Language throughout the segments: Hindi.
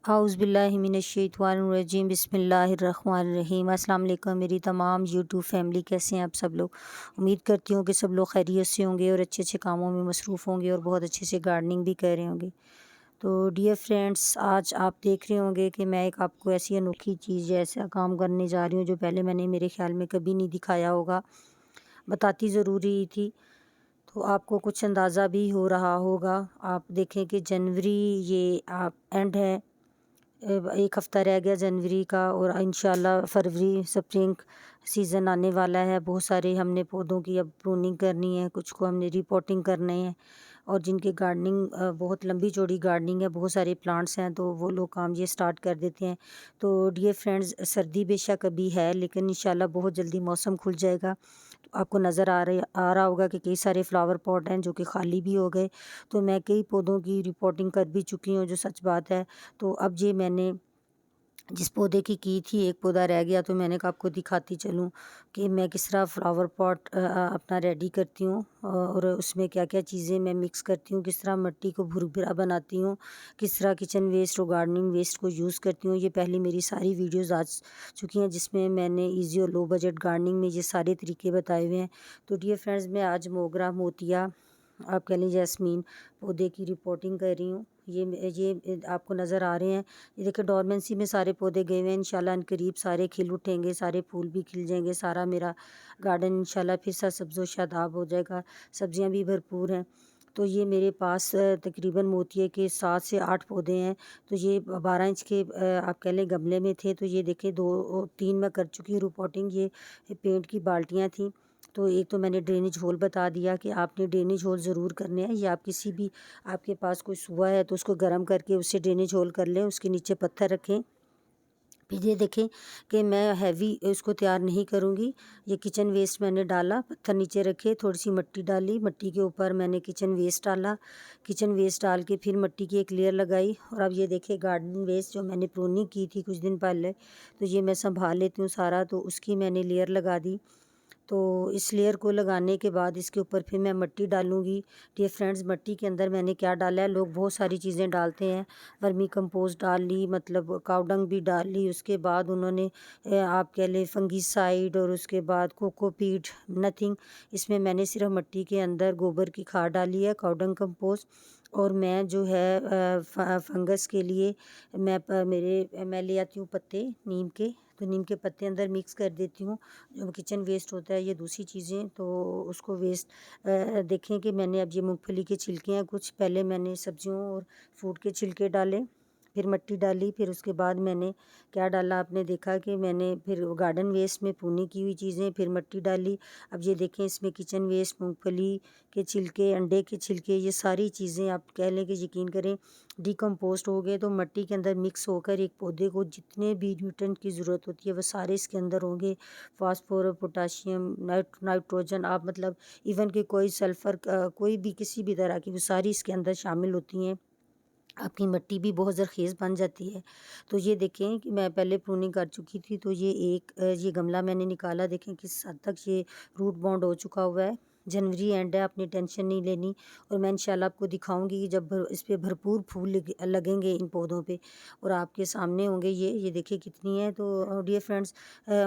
आउज़ुबिल्लाहिमिनश्शैतानिर्रजीम बिस्मिल्लाहिर्रहमानिर्रहीम। अस्सलाम वालेकुम मेरी तमाम यूट्यूब फैमिली, कैसे हैं आप सब लोग। उम्मीद करती हूँ कि सब लोग खैरियत से होंगे और अच्छे अच्छे कामों में मसरूफ़ होंगे और बहुत अच्छे से गार्डनिंग भी कर रहे होंगे। तो डियर फ्रेंड्स, आज आप देख रहे होंगे कि मैं एक आपको ऐसी अनोखी चीज़, ऐसा काम करने जा रही हूँ जो पहले मैंने मेरे ख़्याल में कभी नहीं दिखाया होगा। बताती ज़रूर ही थी, तो आपको कुछ अंदाज़ा भी हो रहा होगा। आप देखें कि जनवरी ये आप एंड है, एक हफ़्ता रह गया जनवरी का और इंशाल्लाह फरवरी स्प्रिंग सीज़न आने वाला है। बहुत सारे हमने पौधों की अब प्रूनिंग करनी है, कुछ को हमने रिपोर्टिंग करने हैं और जिनकी गार्डनिंग बहुत लंबी चौड़ी गार्डनिंग है, बहुत सारे प्लांट्स हैं, तो वो लोग काम ये स्टार्ट कर देते हैं। तो डियर फ्रेंड्स, सर्दी बेशक अभी है लेकिन इंशाल्लाह बहुत जल्दी मौसम खुल जाएगा। तो आपको नज़र आ रहा होगा कि कई सारे फ्लावर पॉट हैं जो कि खाली भी हो गए। तो मैं कई पौधों की रिपोर्टिंग कर भी चुकी हूँ, जो सच बात है। तो अब ये मैंने जिस पौधे की थी, एक पौधा रह गया, तो मैंने कहा आपको दिखाती चलूँ कि मैं किस तरह फ्लावर पॉट अपना रेडी करती हूँ और उसमें क्या क्या चीज़ें मैं मिक्स करती हूँ, किस तरह मिट्टी को भुरभुरा बनाती हूँ, किस तरह किचन वेस्ट और गार्डनिंग वेस्ट को यूज़ करती हूँ। ये पहले मेरी सारी वीडियोस आ चुकी हैं जिसमें मैंने इजी और लो बजट गार्डनिंग में ये सारे तरीके बताए हुए हैं। तो डियर फ्रेंड्स, मैं आज मोगरा, मोतिया, आप कह लीजिए जैस्मीन पौधे की रिपोर्टिंग कर रही हूँ। ये आपको नज़र आ रहे हैं। ये देखिए डोरमेंसी में सारे पौधे गए हुए हैं। इंशाल्लाह करीब सारे खिल उठेंगे, सारे फूल भी खिल जाएंगे, सारा मेरा गार्डन इंशाल्लाह फिर से सब्ज़ो शादाब हो जाएगा। सब्जियां भी भरपूर हैं। तो ये मेरे पास तकरीबन मोतिये के 7 से 8 पौधे हैं। तो ये 12 इंच के आप कह लें गमले में थे। तो ये देखें 2-3 मैं कर चुकी हूँ रिपोर्टिंग। ये पेंट की बाल्टियाँ थी। तो एक तो मैंने ड्रेनेज होल बता दिया कि आपने ड्रेनेज होल ज़रूर करने हैं, या आप किसी भी आपके पास कोई सुआ है तो उसको गर्म करके उससे ड्रेनेज होल कर लें, उसके नीचे पत्थर रखें। फिर ये देखें कि मैं हैवी इसको तैयार नहीं करूँगी। ये किचन वेस्ट मैंने डाला, पत्थर नीचे रखे, थोड़ी सी मिट्टी डाली, मिट्टी के ऊपर मैंने किचन वेस्ट डाला, किचन वेस्ट डाल के फिर मिट्टी की एक लेयर लगाई। और अब ये देखें गार्डन वेस्ट जो मैंने प्रूनिंग की थी कुछ दिन पहले, तो ये मैं संभाल लेती हूँ सारा, तो उसकी मैंने लेयर लगा दी। तो इस लेयर को लगाने के बाद इसके ऊपर फिर मैं मिट्टी डालूँगी। डियर फ्रेंड्स, मिट्टी के अंदर मैंने क्या डाला है, लोग बहुत सारी चीज़ें डालते हैं। वर्मी कंपोस्ट डाल ली, मतलब काव डंग भी डाल ली, उसके बाद उन्होंने आप कह लें फंगीसाइड, और उसके बाद कोकोपीट, नथिंग। इसमें मैंने सिर्फ मिट्टी के अंदर गोबर की खाद डाली है, काव डंग कंपोस्ट। और मैं जो है फंगस के लिए मैं ले आती हूँ पत्ते नीम के, तो नीम के पत्ते अंदर मिक्स कर देती हूँ। जो किचन वेस्ट होता है, ये दूसरी चीज़ें, तो उसको वेस्ट देखें कि मैंने अब ये मूंगफली के छिलके हैं कुछ, पहले मैंने सब्जियों और फ्रूट के छिलके डाले, फिर मिट्टी डाली, फिर उसके बाद मैंने क्या डाला, आपने देखा कि मैंने फिर गार्डन वेस्ट में प्रूनिंग की हुई चीज़ें, फिर मिट्टी डाली। अब ये देखें इसमें किचन वेस्ट, मूंगफली के छिलके, अंडे के छिलके, ये सारी चीज़ें आप कह लें कि यकीन करें डिकम्पोस्ट हो गए, तो मिट्टी के अंदर मिक्स होकर एक पौधे को जितने भी न्यूट्रिएंट की ज़रूरत होती है वो सारे इसके अंदर होंगे। फास्फोरस, पोटाशियम, नाइट्रोजन, आप मतलब इवन कि कोई सल्फ़र, कोई भी किसी भी तरह की, वो सारी इसके अंदर शामिल होती हैं। आपकी मिट्टी भी बहुत ज़रख़ीज़ बन जाती है। तो ये देखें कि मैं पहले प्रूनिंग कर चुकी थी। तो ये गमला मैंने निकाला, देखें किस हद तक ये रूट बाउंड हो चुका हुआ है। जनवरी एंड है, अपनी टेंशन नहीं लेनी। और मैं इंशाल्लाह आपको दिखाऊंगी कि जब इस पे भरपूर फूल लगेंगे इन पौधों पे, और आपके सामने होंगे ये देखिए कितनी है। तो डियर फ्रेंड्स,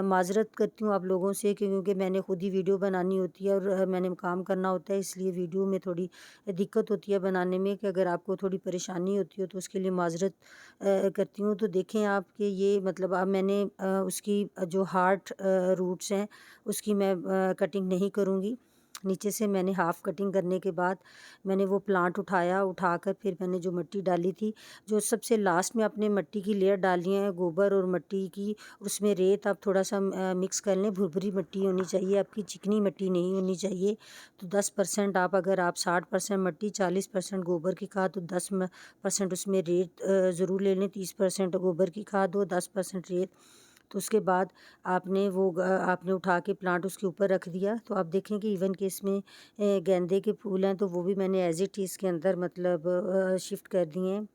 माज़रत करती हूँ आप लोगों से क्योंकि मैंने खुद ही वीडियो बनानी होती है और मैंने काम करना होता है, इसलिए वीडियो में थोड़ी दिक्कत होती है बनाने में, कि अगर आपको थोड़ी परेशानी होती हो तो उसके लिए माज़रत करती हूँ। तो देखें आप कि ये मतलब अब मैंने उसकी जो हार्ट रूट्स हैं उसकी मैं कटिंग नहीं करूँगी। नीचे से मैंने हाफ़ कटिंग करने के बाद मैंने वो प्लांट उठाकर फिर मैंने जो मिट्टी डाली थी, जो सबसे लास्ट में अपने मिट्टी की लेयर डाली है गोबर और मिट्टी की, उसमें रेत आप थोड़ा सा मिक्स कर लें। भुरभुरी मिट्टी होनी चाहिए आपकी, चिकनी मिट्टी नहीं होनी चाहिए। तो 10% आप, अगर आप 60% मिट्टी, 40% गोबर की खाद, तो 10% उसमें रेत ज़रूर ले लें। 30% गोबर की खाद हो, 10% रेत। तो उसके बाद आपने उठा के प्लांट उसके ऊपर रख दिया। तो आप देखें कि इवन के इसमें गेंदे के फूल हैं, तो वो भी मैंने एज इट इज़ के अंदर मतलब शिफ्ट कर दिए हैं।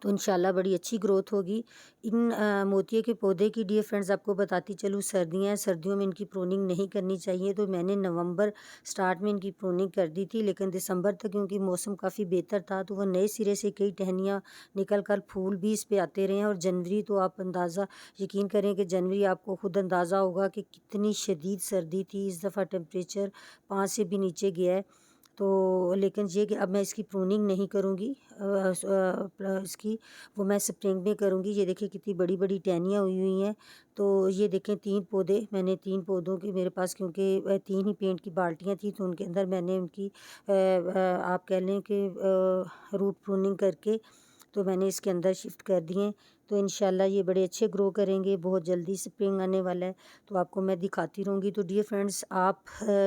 तो इंशाल्लाह बड़ी अच्छी ग्रोथ होगी। इन मोतिये के पौधे की डियर फ्रेंड्स आपको बताती चलूँ, सर्दियाँ हैं, सर्दियों में इनकी प्रूनिंग नहीं करनी चाहिए। तो मैंने नवंबर स्टार्ट में इनकी प्रूनिंग कर दी थी, लेकिन दिसंबर तक क्योंकि मौसम काफ़ी बेहतर था तो वह नए सिरे से कई टहनियाँ निकल कर फूल भी इस पे आते रहे हैं। और जनवरी तो आप अंदाज़ा यकीन करें कि जनवरी आपको खुद अंदाज़ा होगा कि कितनी शदीद सर्दी थी। इस दफ़ा टेम्परेचर 5 से भी नीचे गया है। तो लेकिन ये कि अब मैं इसकी प्रूनिंग नहीं करूँगी, इसकी वो मैं स्प्रिंग में करूँगी। ये देखिए कितनी बड़ी बड़ी टहनियाँ हुई हुई हैं। तो ये देखें 3 पौधे मैंने 3 पौधों की मेरे पास, क्योंकि 3 ही पेंट की बाल्टियाँ थी तो उनके अंदर मैंने उनकी आप कह लें कि रूट प्रूनिंग करके तो मैंने इसके अंदर शिफ्ट कर दिए। तो इंशाल्लाह ये बड़े अच्छे ग्रो करेंगे। बहुत जल्दी स्प्रिंग आने वाला है तो आपको मैं दिखाती रहूँगी। तो डियर फ्रेंड्स आप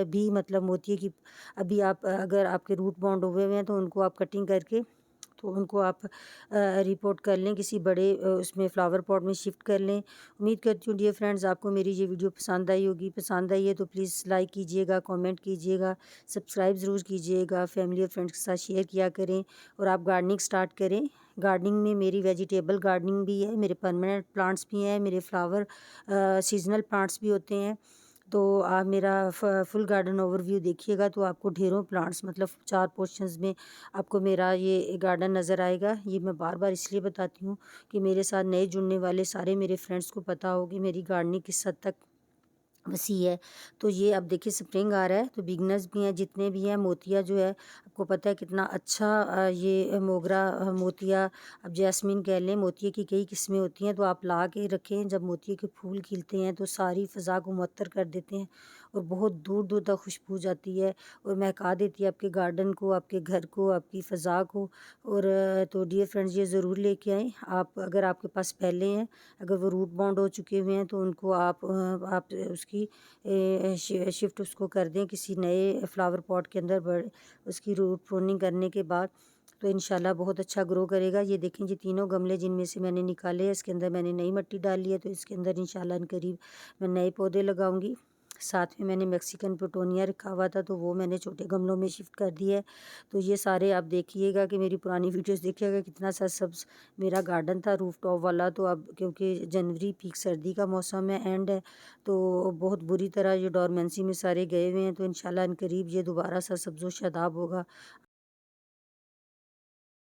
भी मतलब मोतिये की अभी आप अगर आपके रूट बाउंड हुए हुए हैं तो उनको आप कटिंग करके तो उनको आप रिपोर्ट कर लें, किसी बड़े उसमें फ्लावर पॉट में शिफ्ट कर लें। उम्मीद करती हूँ डियर फ्रेंड्स आपको मेरी ये वीडियो पसंद आई होगी। पसंद आई है तो प्लीज़ लाइक कीजिएगा, कमेंट कीजिएगा, सब्सक्राइब ज़रूर कीजिएगा, फैमिली और फ्रेंड्स के साथ शेयर किया करें और आप गार्डनिंग स्टार्ट करें। गार्डनिंग में मेरी वेजिटेबल गार्डनिंग भी है, मेरे परमानेंट प्लांट्स भी हैं, मेरे फ्लावर सीजनल प्लांट्स भी होते हैं। तो आप मेरा फुल गार्डन ओवरव्यू देखिएगा तो आपको ढेरों प्लांट्स मतलब 4 पोर्शंस में आपको मेरा ये गार्डन नज़र आएगा। ये मैं बार बार इसलिए बताती हूँ कि मेरे साथ नए जुड़ने वाले सारे मेरे फ्रेंड्स को पता हो कि मेरी गार्डनिंग किस हद तक वसी है। तो ये अब देखिए स्प्रिंग आ रहा है तो बिगनर्स भी हैं, जितने भी हैं। मोतिया जो है आपको पता है कितना अच्छा ये मोगरा मोतिया, अब जैस्मिन कह लें, मोतिये की कई किस्में होती हैं। तो आप ला के रखें, जब मोतिये के फूल खिलते हैं तो सारी फ़ज़ा को मुअत्तर कर देते हैं और बहुत दूर दूर तक खुशबू जाती है और महका देती है आपके गार्डन को, आपके घर को, आपकी फ़ज़ा को। और तो डियर फ्रेंड्स ये ज़रूर लेके आएँ आप, अगर आपके पास पहले हैं, अगर वो रूट बाउंड हो चुके हुए हैं तो उनको आप उसकी शिफ्ट उसको कर दें किसी नए फ्लावर पॉट के अंदर, उसकी रूट प्रूनिंग करने के बाद तो इंशाल्लाह बहुत अच्छा ग्रो करेगा। ये देखें ये तीनों गमले जिनमें से मैंने निकाले हैं, इसके अंदर मैंने नई मिट्टी डाली है तो इसके अंदर इंशाल्लाह इनकरीब मैं नए पौधे लगाऊंगी। साथ में मैंने मैक्सिकन पेटोनिया रखा हुआ था तो वो मैंने छोटे गमलों में शिफ्ट कर दिया है। तो ये सारे आप देखिएगा कि मेरी पुरानी वीडियोस देखिएगा कितना सा सब्ज़ मेरा गार्डन था रूफ टॉप वाला। तो अब क्योंकि जनवरी पीक सर्दी का मौसम है, एंड है, तो बहुत बुरी तरह ये डोरमेंसी में सारे गए हुए हैं। तो इंशाल्लाह इनकरीब ये दोबारा सा सब्ज़ो शादाब होगा।